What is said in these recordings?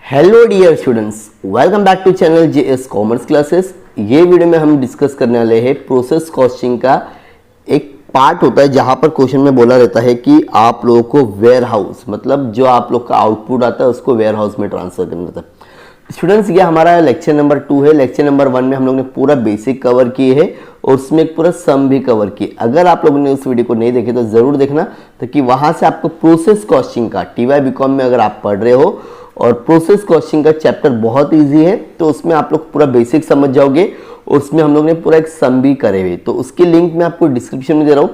Hello dear students, welcome back to channel JS commerce classes. ये video में हम discuss करने वाले हैं प्रोसेस कॉस्टिंग का एक पार्ट होता है जहां पर क्वेश्चन में बोला रहता है कि आप लोगों को वेयर हाउस मतलब जो आप लोग का आउटपुट आता है उसको वेयर हाउस में ट्रांसफर करना होता है। स्टूडेंट्स, ये हमारा लेक्चर नंबर 2 है। लेक्चर नंबर 1 में हम लोग ने पूरा बेसिक कवर किए है और उसमें एक पूरा सम भी कवर किए। अगर आप लोगों ने उस वीडियो को नहीं देखे तो जरूर देखना, ताकि वहां से आपको प्रोसेस कॉस्टिंग का टीवाई बीकॉम में अगर आप पढ़ रहे हो और प्रोसेस कॉस्टिंग का चैप्टर बहुत इजी है तो उसमें आप लोग पूरा बेसिक समझ जाओगे और उसमें हम लोग ने पूरा एक सम भी करे हुए, तो उसकी लिंक मैं आपको डिस्क्रिप्शन में दे रहा हूँ।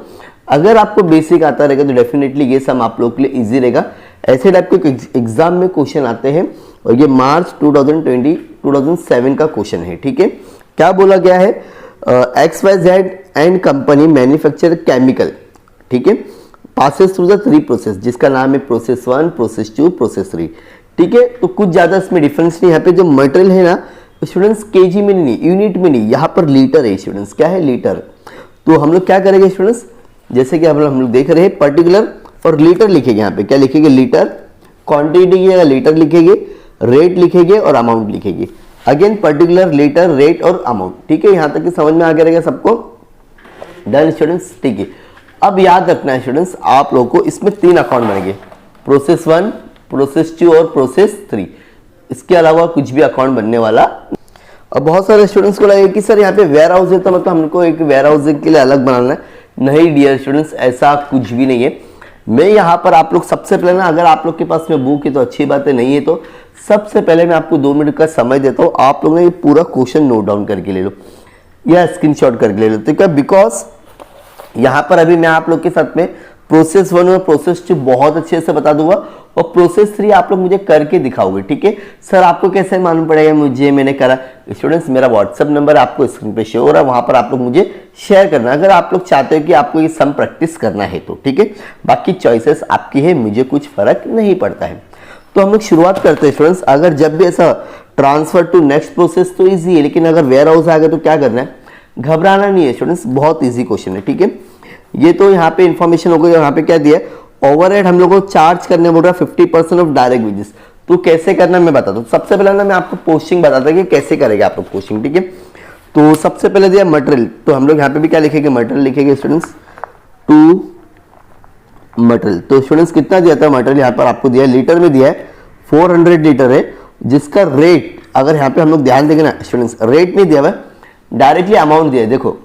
अगर आपको बेसिक आता रहेगा तो डेफिनेटली ये सम आप लोग के लिए इजी रहेगा। ऐसे टाइप के एग्जाम में क्वेश्चन आते हैं और ये मार्च 2007 का क्वेश्चन है। ठीक है, क्या बोला गया है? XYZ and company manufacture chemical, ठीक है, पासेस थ्रू द 3 प्रोसेस जिसका नाम है प्रोसेस 1, प्रोसेस 2, प्रोसेस 3। ठीक है, तो कुछ ज्यादा इसमें डिफरेंस नहीं। यहाँ पे जो मटेरियल है ना स्टूडेंट्स केजी में नहीं, यूनिट में नहीं, यहाँ पर लीटर है स्टूडेंट्स। क्या है? लीटर। तो हम लोग क्या करेंगे स्टूडेंट्स, जैसे कि हम लोग देख रहे हैं पर्टिकुलर और लीटर लिखेंगे। यहाँ पे क्या लिखेंगे? लीटर। क्वांटिटी की लीटर लिखेंगे, रेट लिखेंगे और अमाउंट लिखेंगे। अगेन पर्टिकुलर, लीटर, रेट और अमाउंट। ठीक है, यहाँ तक कि समझ में आ गया रहेगा सबको? डन स्टूडेंट्स, ठीक है। अब याद रखना है स्टूडेंट्स, आप लोगों को इसमें 3 अकाउंट बनेंगे, प्रोसेस 1, प्रोसेस 2 और प्रोसेस 3। इसके अलावा कुछ भी अकाउंट बनने वाला। अब बहुत सारे स्टूडेंट्स को लगे कि सर यहाँ पे वेयर हाउस है तो मतलब हमको एक वेयर हाउस के लिए अलग बनाना है। नहीं डियर स्टूडेंट्स, ऐसा कुछ भी नहीं है। मैं यहाँ पर आप लोग सबसे पहले ना, अगर आप लोग के पास में बुक है तो अच्छी बात है, नहीं है तो सबसे पहले मैं आपको 2 मिनट का समय देता हूँ। आप लोग ने ये पूरा क्वेश्चन नोट डाउन करके ले लो या स्क्रीनशॉट करके ले लो। तो क्या, बिकॉज यहाँ पर अभी मैं आप लोग के साथ में प्रोसेस 1 और प्रोसेस 2 बहुत अच्छे से बता दूंगा और प्रोसेस 3 आप लोग मुझे करके दिखाओगे। ठीक है सर, आपको कैसे मालूम पड़ेगा मुझे मैंने करा? स्टूडेंट्स, मेरा व्हाट्सएप नंबर आपको स्क्रीन पे शो हो रहा है, वहां पर आप लोग मुझे शेयर करना अगर आप लोग चाहते हो कि आपको ये सम प्रैक्टिस करना है तो। ठीक है, बाकी चॉइसेस आपकी है, मुझे कुछ फर्क नहीं पड़ता है। तो हम लोग शुरुआत करते हैं स्टूडेंट्स। अगर जब भी ऐसा ट्रांसफर टू नेक्स्ट प्रोसेस तो ईजी है, लेकिन अगर वेयर हाउस आ गया तो क्या करना है? घबराना नहीं है स्टूडेंट्स, बहुत ईजी क्वेश्चन है। ठीक है, ये तो यहाँ पे इंफॉर्मेशन हो गई। यहाँ पे क्या दिया है? ओवरहेड हम लोग को चार्ज करने बोल रहा है 50% ऑफ डायरेक्ट वेजेस। तो कैसे करना मैं बताता हूँ। सबसे पहले ना मैं आपको पोस्टिंग बताता हूँ कि कैसे करेगा आप लोग पोस्टिंग। ठीक है, तो सबसे पहले दिया मटेरियल, तो हम लोग यहाँ पे भी क्या लिखेंगे? मटेरियल लिखेंगे स्टूडेंट्स, टू मटेरियल। तो स्टूडेंट्स कितना दिया था मटेरियल? यहाँ पर आपको दिया है, लीटर में दिया है 400 लीटर है, जिसका रेट अगर यहाँ पे हम लोग ध्यान देंगे ना स्टूडेंट्स, रेट नहीं दिया हुआ, डायरेक्टली अमाउंट दिया है। देखो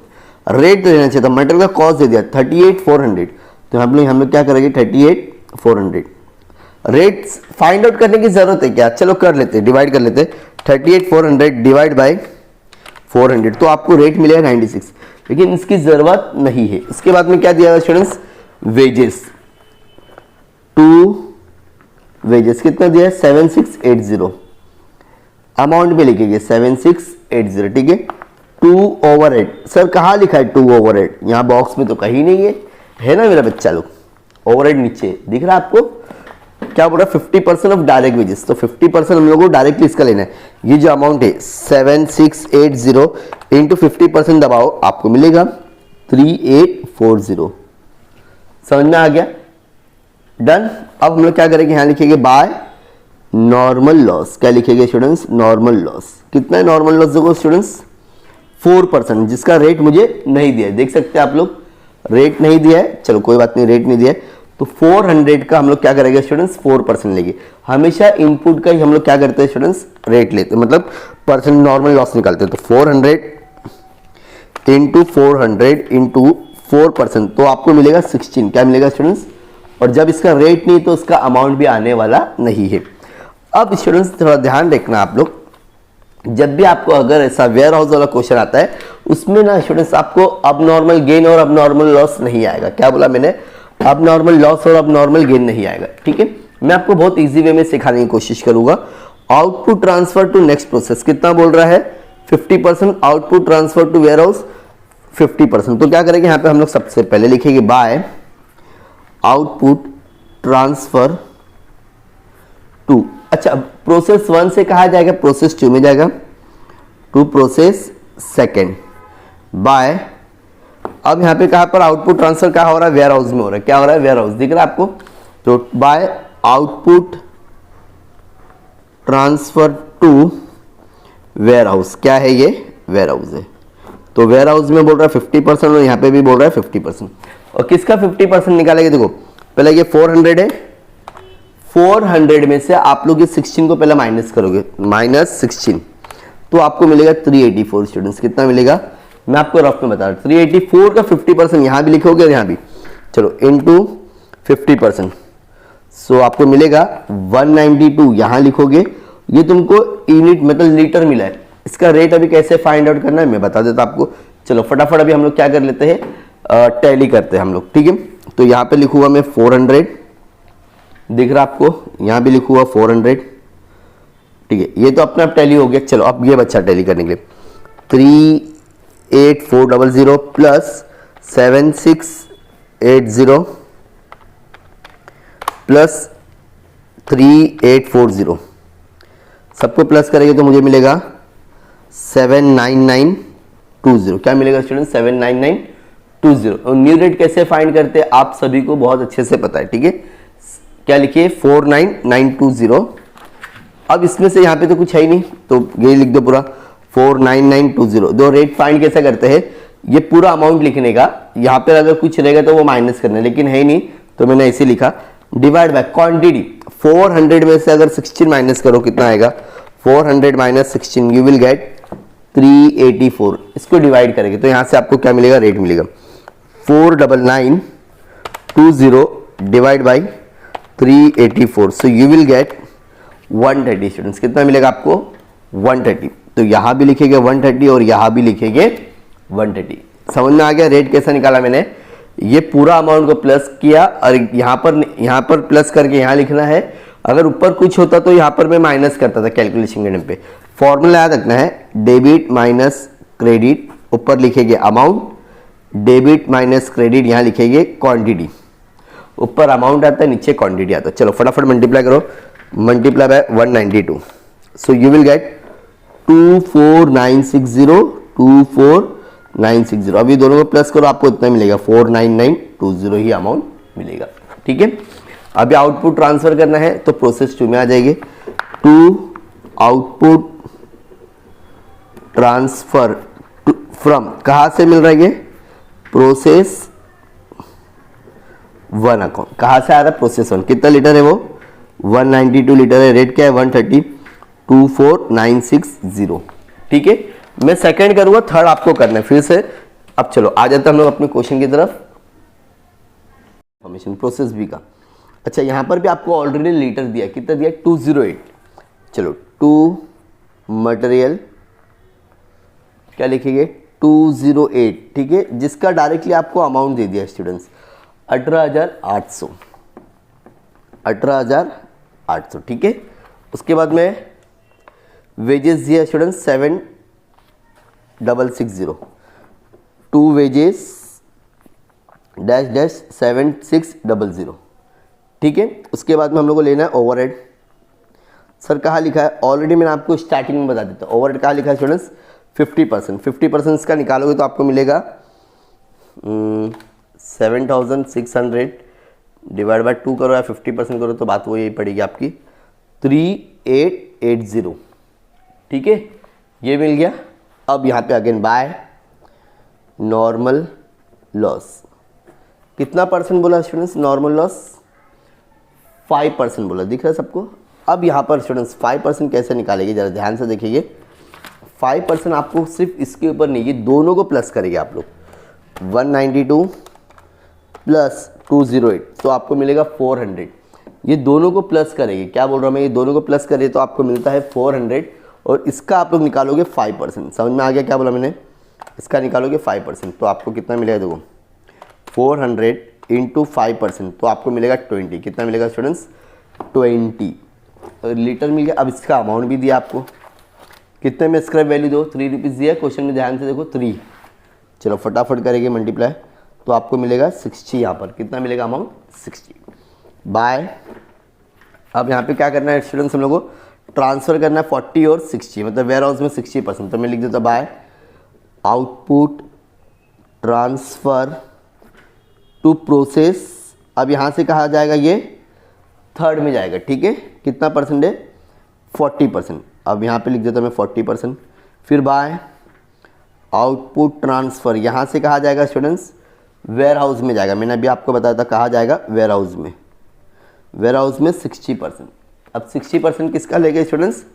रेट तो देना चाहिए था, मटेरियल का कॉस्ट दे दिया 38,400। तो हम लोग क्या करेंगे? 38,400। रेट फाइंड आउट करने की जरूरत है क्या? चलो कर लेते हैं, डिवाइड कर लेते हैं। 38,400 डिवाइड बाय 400 तो आपको रेट मिलेगा 96, लेकिन इसकी जरूरत नहीं है। इसके बाद में क्या दिया स्टूडेंट्स? वेजेस, टू वेजेस कितना दिया है? 7680। अमाउंट भी लिखेंगे 7680। ठीक है, 2 ओवरहेड। सर कहाँ लिखा है 2 ओवरहेड? यहाँ बॉक्स में तो कहीं नहीं है ना मेरा बच्चा लोग। ओवरहेड नीचे दिख रहा है आपको? क्या बोल रहा है? 50% ऑफ डायरेक्ट वेजेस। तो 50% हम लोग को डायरेक्टली इसका लेना है। ये जो अमाउंट है 7680 इंटू 50% दबाओ, आपको मिलेगा 3840। समझ में आ गया? डन। अब हम लोग क्या करेंगे? यहाँ लिखेंगे बाय नॉर्मल लॉस। क्या लिखेंगे स्टूडेंट्स? Normal loss. कितना है नॉर्मल लॉस? देखो स्टूडेंट्स 4%, जिसका रेट मुझे नहीं दिया है। देख सकते हैं आप लोग, रेट नहीं दिया है। चलो कोई बात नहीं, रेट नहीं दिया है तो 400 का हम लोग क्या करेंगे स्टूडेंट्स? 4% लेंगे। हमेशा इनपुट का ही हम लोग क्या करते हैं स्टूडेंट्स? रेट लेते हैं, मतलब परसेंट नॉर्मल लॉस निकालते हैं। तो 400 इंटू 400 इंटू 4% तो आपको मिलेगा 16। क्या मिलेगा स्टूडेंट्स? और जब इसका रेट नहीं तो इसका अमाउंट भी आने वाला नहीं है। अब स्टूडेंट्स थोड़ा ध्यान रखना आप लोग, जब भी आपको अगर ऐसा वेयर हाउस वाला क्वेश्चन आता है उसमें ना स्टूडेंट्स आपको अब नॉर्मल गेन और अब नॉर्मल लॉस नहीं आएगा। क्या बोला मैंने? अब नॉर्मल लॉस और अब नॉर्मल गेन नहीं आएगा। ठीक है, मैं आपको बहुत इजी वे में सिखाने की कोशिश करूंगा। Output transfer to next process कितना बोल रहा है? 50%। Output transfer to warehouse 50%। तो क्या करेंगे? यहाँ पे हम लोग सबसे पहले लिखेंगे बाय आउटपुट ट्रांसफर टू, अच्छा प्रोसेस 1 से कहा जाएगा? प्रोसेस 2 में जाएगा, टू प्रोसेस 2 बाय। अब यहाँ पे कहां पर आउटपुट ट्रांसफर क्या हो रहा है? वेयर हाउस में हो रहा है। क्या हो रहा है? Warehouse. दिख रहा है आपको? तो by output transfer to warehouse. क्या है ये? वेयर हाउस है। तो वेयर हाउस में बोल रहा है 50% और यहाँ पे भी बोल रहा है 50%। और किसका 50% निकालेंगे? देखो पहले ये 400 है, 400 में से आप लोग ये 16 को पहले माइनस करोगे, -16, तो आपको मिलेगा 384 स्टूडेंट्स। कितना मिलेगा? मैं आपको रफ में बता रहा हूँ। 384 का 50% यहाँ भी लिखोगे और यहाँ भी, चलो इनटू 50%, सो आपको मिलेगा 192। यहाँ लिखोगे, ये तुमको यूनिट मतलब लीटर मिला है। इसका रेट अभी कैसे फाइंड आउट करना है मैं बता देता आपको। चलो फटाफट अभी हम लोग क्या कर लेते हैं, टैली करते हैं हम लोग, ठीक है। तो यहाँ पे लिखूंगा मैं 400, दिख रहा आपको, यहाँ भी लिखूंगा 400, ठीक है। ये तो अपना टैली हो गया। चलो अब ये बच्चा टैली करने के लिए 38400 प्लस 7680 प्लस 3840, सबको प्लस करेंगे तो मुझे मिलेगा 79920। क्या मिलेगा स्टूडेंट? 79920। और न्यू रेट कैसे फाइंड करते हैं आप सभी को बहुत अच्छे से पता है, ठीक है। क्या लिखिए? 49920। अब इसमें से यहाँ पे तो कुछ है ही नहीं, तो ये लिख दो पूरा 49920। दो रेट फाइंड कैसे करते हैं, ये पूरा अमाउंट लिखने का, यहाँ पे अगर कुछ रहेगा तो वो माइनस करना है, लेकिन है ही नहीं तो मैंने ऐसे लिखा, डिवाइड बाय क्वांटिटी। 400 में से अगर 16 माइनस करो कितना आएगा? 400 माइनस 16 यू विल गेट 384। इसको डिवाइड करेंगे तो यहाँ से आपको क्या मिलेगा? रेट मिलेगा 49920 divide by 384, so you will get 130 students. कितना मिलेगा आपको? 130। तो यहाँ भी लिखेंगे 130 और यहाँ भी लिखेंगे 130। समझ में आ गया रेट कैसा निकाला मैंने? ये पूरा अमाउंट को प्लस किया और यहाँ पर प्लस करके यहाँ लिखना है। अगर ऊपर कुछ होता तो यहाँ पर मैं माइनस करता था कैलकुलेशन के टाइम पे। फॉर्मूला याद रखना है, डेबिट माइनस क्रेडिट, ऊपर लिखेंगे अमाउंट, डेबिट माइनस क्रेडिट यहाँ लिखेंगे क्वांटिटी। ऊपर अमाउंट आता है, नीचे क्वांटिटी आता है। चलो फटाफट मल्टीप्लाई करो, multiply by 192, so you will get 24960 24960। अभी दोनों को प्लस करो, आपको इतना मिलेगा 49920 ही अमाउंट मिलेगा, ठीक है। अभी आउटपुट ट्रांसफर करना है तो प्रोसेस 2 में आ जाएंगे। टू आउटपुट ट्रांसफर फ्रॉम, कहां से मिल रहा है ये? Process 1 account. कहां से आ रहा है? प्रोसेस 1। कितना लीटर है वो? 192 लीटर है। रेट क्या है? 130, 24960, ठीक है। मैं सेकंड करूंगा, थर्ड आपको करना है फिर से। अब चलो आ जाते हैं हम लोग अपने क्वेश्चन की तरफ। इंफॉर्मेशन प्रोसेस बी का। अच्छा यहां पर भी आपको ऑलरेडी लीटर दिया, कितना दिया? 208। चलो टू मटेरियल क्या लिखेंगे? 208, ठीक है, जिसका डायरेक्टली आपको अमाउंट दे दिया स्टूडेंट्स 18,800, 18,800, ठीक है। उसके बाद में वेजेस दिया students 7,660, to wages dash dash 7,600, ठीक है। उसके बाद में हम लोग को लेना है ओवरहेड। सर कहाँ लिखा है? ऑलरेडी मैंने आपको स्टार्टिंग में बता देता हूँ। ओवरहेड कहाँ लिखा है स्टूडेंट्स? 50%। 50% इसका निकालोगे तो आपको मिलेगा 7,600 डिवाइड बाय 2 करो या 50% करो तो बात वो यही पड़ेगी आपकी 3,880, ठीक है। ये मिल गया। अब यहाँ पे अगेन बाय नॉर्मल लॉस। कितना परसेंट बोला स्टूडेंट्स? नॉर्मल लॉस 5% बोला, दिख रहा है सबको। अब यहाँ पर स्टूडेंट्स 5% कैसे निकालेंगे जरा ध्यान से देखिए। 5% आपको सिर्फ इसके ऊपर नहीं, ये दोनों को प्लस करेंगे आप लोग। 192 प्लस 208 तो आपको मिलेगा 400। ये दोनों को प्लस करेंगे, क्या बोल रहा हूँ मैं, ये दोनों को प्लस करिए तो आपको मिलता है 400 और इसका आप लोग निकालोगे 5%। समझ में आ गया क्या बोला मैंने? इसका निकालोगे 5% तो आपको कितना मिलेगा? देखो 400 इंटू 5% तो आपको मिलेगा 20। कितना मिलेगा स्टूडेंट्स? 20 लीटर मिल गया। अब इसका अमाउंट भी दिया आपको, कितने में स्क्रैप वैल्यू दो? 3 रुपीज़ दिया क्वेश्चन में, ध्यान से देखो 3। चलो फटाफट करेंगे मल्टीप्लाई तो आपको मिलेगा 60। यहाँ पर कितना मिलेगा अमाउंट? 60 बाय। अब यहाँ पे क्या करना है स्टूडेंट्स, हम लोग को ट्रांसफर करना है 40 और 60, मतलब वेयर हाउस में 60%। तो मैं लिख देता by output transfer to process. अब यहाँ से कहा जाएगा ये थर्ड में जाएगा, ठीक है। कितना परसेंट है? 40%। अब यहाँ पे लिख देता हूँ मैं 40%। फिर बाय आउटपुट ट्रांसफ़र, यहाँ से कहाँ जाएगा स्टूडेंट्स, वेयर हाउस में जाएगा। मैंने अभी आपको बताया था कहाँ जाएगा, वेयर हाउस में। वेयर हाउस में 60%। अब 60% किसका लेंगे स्टूडेंट्स,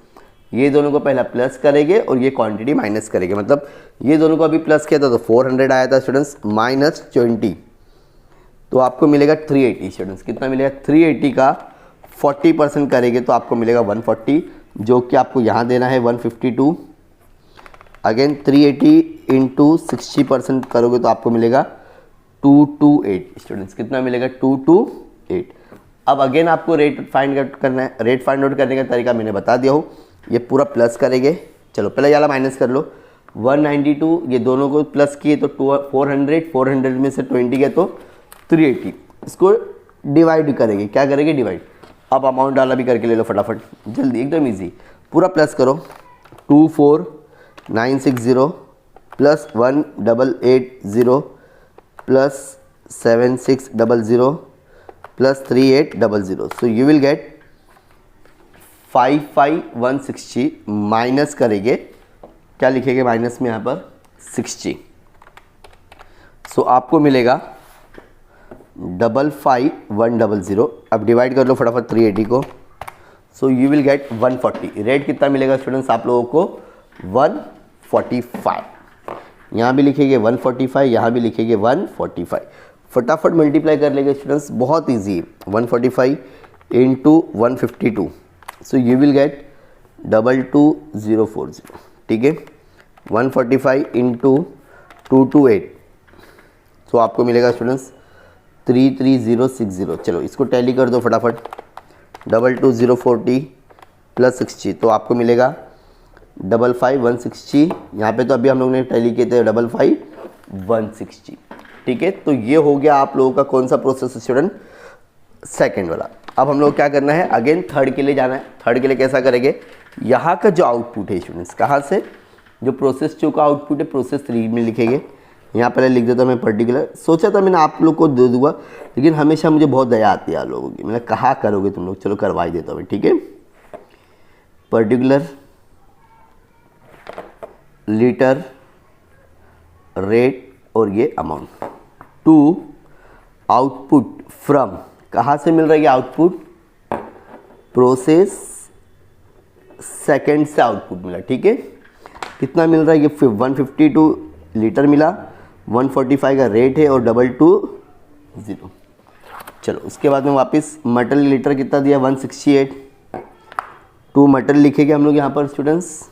ये दोनों को पहला प्लस करेंगे और ये क्वांटिटी माइनस करेंगे। मतलब ये दोनों को अभी प्लस किया था तो 400 आया था स्टूडेंट्स, माइनस 20 तो आपको मिलेगा 380 स्टूडेंट्स। कितना मिलेगा, 380 का 40% करेंगे तो आपको मिलेगा 140, जो कि आपको यहाँ देना है 152। अगेन 380 इंटू 60% करोगे तो आपको मिलेगा 228 स्टूडेंट्स। कितना मिलेगा, 228। अब अगेन आपको रेट फाइंड आउट करना है। रेट फाइंड आउट करने का तरीका मैंने बता दिया हूँ। ये पूरा प्लस करेंगे, चलो पहले ये वाला माइनस कर लो। 192 ये दोनों को प्लस किए तो 400 में से 20 गया तो 380। इसको डिवाइड करेंगे, क्या करेंगे, डिवाइड। अब अमाउंट वाला भी करके ले लो फटाफट, जल्दी, एकदम इजी। पूरा प्लस करो, 24960 plus 1880 plus 7600 plus 3800। So you will get 55160 minus करेंगे, क्या लिखेंगे माइनस में यहाँ पर 60। सो आपको मिलेगा 55100। अब डिवाइड कर लो फटाफट 380 को। So you will get 140। Rate कितना मिलेगा स्टूडेंट्स आप लोगों को, 145। यहाँ भी लिखेंगे 145, यहाँ भी लिखेंगे 145। फटाफट मल्टीप्लाई कर लेंगे स्टूडेंट्स, बहुत ईजी है। 145 into 152, so you will get 22040। ठीक है, 145 इंटू 228, सो आपको मिलेगा स्टूडेंट्स 33060। चलो इसको टैली कर दो फटाफट, 22040 प्लस 60 तो आपको मिलेगा 55160। यहाँ पे तो अभी हम लोग ने टैली किए थे 55160। ठीक है, तो ये हो गया आप लोगों का कौन सा प्रोसेस स्टूडेंट, सेकंड वाला। अब हम लोग क्या करना है, अगेन थर्ड के लिए जाना है। थर्ड के लिए कैसा करेंगे, यहाँ का जो आउटपुट है स्टूडेंट्स, कहाँ से, जो प्रोसेस 2 का आउटपुट है प्रोसेस 3 में लिखेंगे। यहाँ पहले लिख देता हूँ मैं पर्टिकुलर। सोचा था मैंने आप लोग को दे दूंगा, लेकिन हमेशा मुझे बहुत दया आती है आप लोगों की। मैंने कहा करोगे तुम लोग, चलो करवा ही देता हूँ। ठीक है, पर्टिकुलर लीटर रेट और ये अमाउंट टू आउटपुट फ्रॉम, कहाँ से मिल रहा है ये आउटपुट, प्रोसेस सेकंड से आउटपुट मिला। ठीक है, कितना मिल रहा है, ये 152 लीटर मिला, 145 का रेट है और 220। चलो उसके बाद में वापस मटेरियल लीटर कितना दिया, 168। टू मटेरियल लिखेंगे हम लोग यहाँ पर स्टूडेंट्स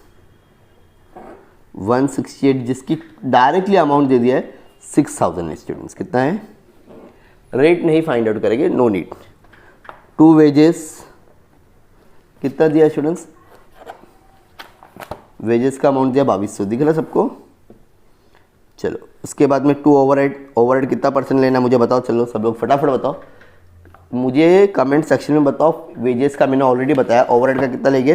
168, जिसकी डायरेक्टली अमाउंट दे दिया है 6000 स्टूडेंट्स। कितना है, रेट नहीं फाइंड आउट करेंगे, नो नीड। टू वेजेस कितना दिया स्टूडेंट्स, वेजेस का अमाउंट दिया 2200, दिख रहा सबको। चलो उसके बाद में टू ओवरहेड, ओवरहेड कितना परसेंट लेना मुझे बताओ। चलो सब लोग फटाफट बताओ, मुझे कमेंट सेक्शन में बताओ। वेजेस का मैंने ऑलरेडी बताया, ओवरहेड का कितना लेंगे,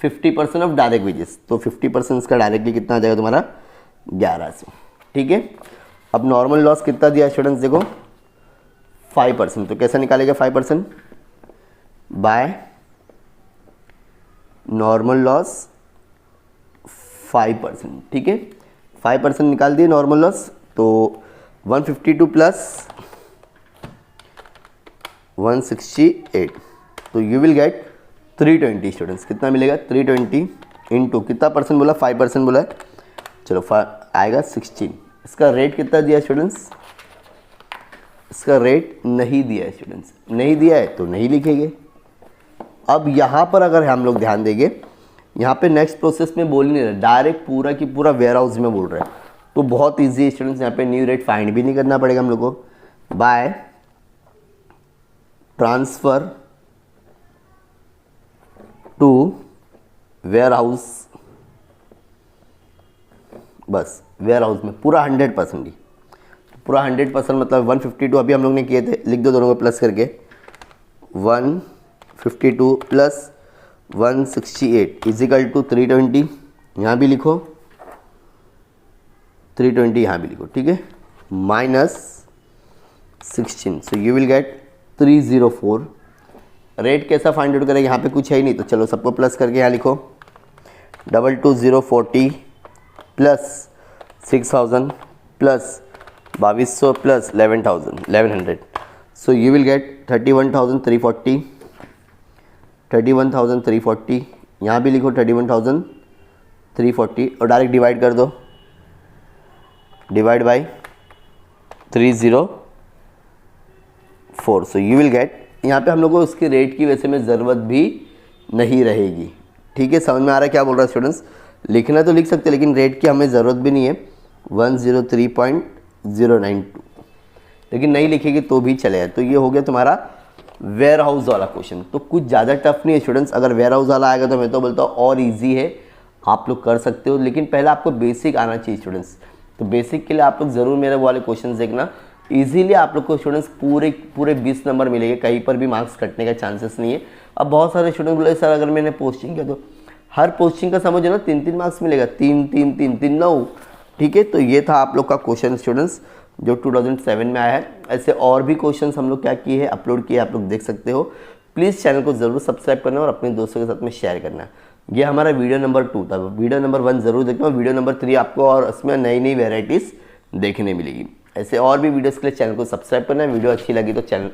50% ऑफ डायरेक्ट वेजेस, तो 50% का डायरेक्टली कितना आ जाएगा तुम्हारा 1100। ठीक है, अब नॉर्मल लॉस कितना दिया स्टूडेंट्स, देखो 5%, तो कैसे निकालेगा 5%, बाय नॉर्मल लॉस 5%। ठीक है, 5% निकाल दिए नॉर्मल लॉस, तो 152 प्लस 168, तो यू विल गेट 320 स्टूडेंट्स। कितना मिलेगा, 320 इंटू कितना परसेंट बोला, 5% बोला, चलो आएगा 16। इसका रेट कितना दिया स्टूडेंट्स, इसका रेट नहीं दिया है स्टूडेंट्स, नहीं दिया है तो नहीं लिखेंगे। अब यहाँ पर अगर हम लोग ध्यान देंगे, यहाँ पे नेक्स्ट प्रोसेस में बोल नहीं रहे, डायरेक्ट पूरा की पूरा वेयर हाउस में बोल रहे हैं, तो बहुत ईजी है स्टूडेंट्स। यहाँ पे न्यू रेट फाइंड भी नहीं करना पड़ेगा हम लोग को, by transfer to warehouse, बस वेयर हाउस में पूरा 100% ही, पूरा 100% मतलब 152 अभी हम लोग ने किए थे, लिख दो दोनों को प्लस करके, 152 प्लस 168 इजिकल टू 320, यहाँ भी लिखो 320, यहाँ भी लिखो। ठीक है, minus 16, so you will get 304। Rate कैसा फाइंड आउट करेंगे, यहाँ पे कुछ है ही नहीं तो चलो सबको प्लस करके यहाँ लिखो 22040 plus 6000 plus 2200 plus 1100 so you will get 31,340 यहाँ भी लिखो 31,340 और डायरेक्ट डिवाइड कर दो, divide by 304 so you will get, यहाँ पे हम लोग को उसके रेट की वैसे में ज़रूरत भी नहीं रहेगी। ठीक है, समझ में आ रहा है क्या बोल रहा है स्टूडेंट्स? लिखना तो लिख सकते हैं लेकिन रेट की हमें ज़रूरत भी नहीं है 103.092, लेकिन नहीं लिखेगी तो भी चलेगा। तो ये हो गया तुम्हारा वेयर हाउस वाला क्वेश्चन। तो कुछ ज़्यादा टफ नहीं है स्टूडेंट्स, अगर वेयर हाउस वाला आएगा तो मैं तो बोलता हूँ और ईजी है, आप लोग कर सकते हो, लेकिन पहले आपको बेसिक आना चाहिए स्टूडेंट्स। तो बेसिक के लिए आप लोग ज़रूर मेरे वाले क्वेश्चन देखना, इजीली आप लोग को स्टूडेंट्स पूरे 20 नंबर मिलेंगे, कहीं पर भी मार्क्स कटने का चांसेस नहीं है। अब बहुत सारे स्टूडेंट बोले सर अगर मैंने पोस्टिंग किया तो हर पोस्टिंग का समझो ना 3 मार्क्स मिलेगा, 3 9। ठीक है, तो ये था आप लोग का क्वेश्चन स्टूडेंट्स जो 2007 में आया है। ऐसे और भी क्वेश्चंस हम लोग क्या किए हैं, अपलोड किए, आप लोग देख सकते हो। प्लीज़ चैनल को ज़रूर सब्सक्राइब करना और अपने दोस्तों के साथ में शेयर करना। ये हमारा वीडियो नंबर 2 था, वीडियो नंबर 1 ज़रूर देखना, वीडियो नंबर 3 आपको और इसमें नई वेराइटीज़ देखने मिलेगी। ऐसे और भी वीडियोस के लिए चैनल को सब्सक्राइब करना। वीडियो अच्छी लगी तो चैनल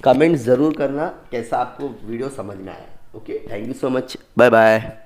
कमेंट ज़रूर करना कैसा आपको वीडियो समझ में आया। Okay, thank you so much, bye bye.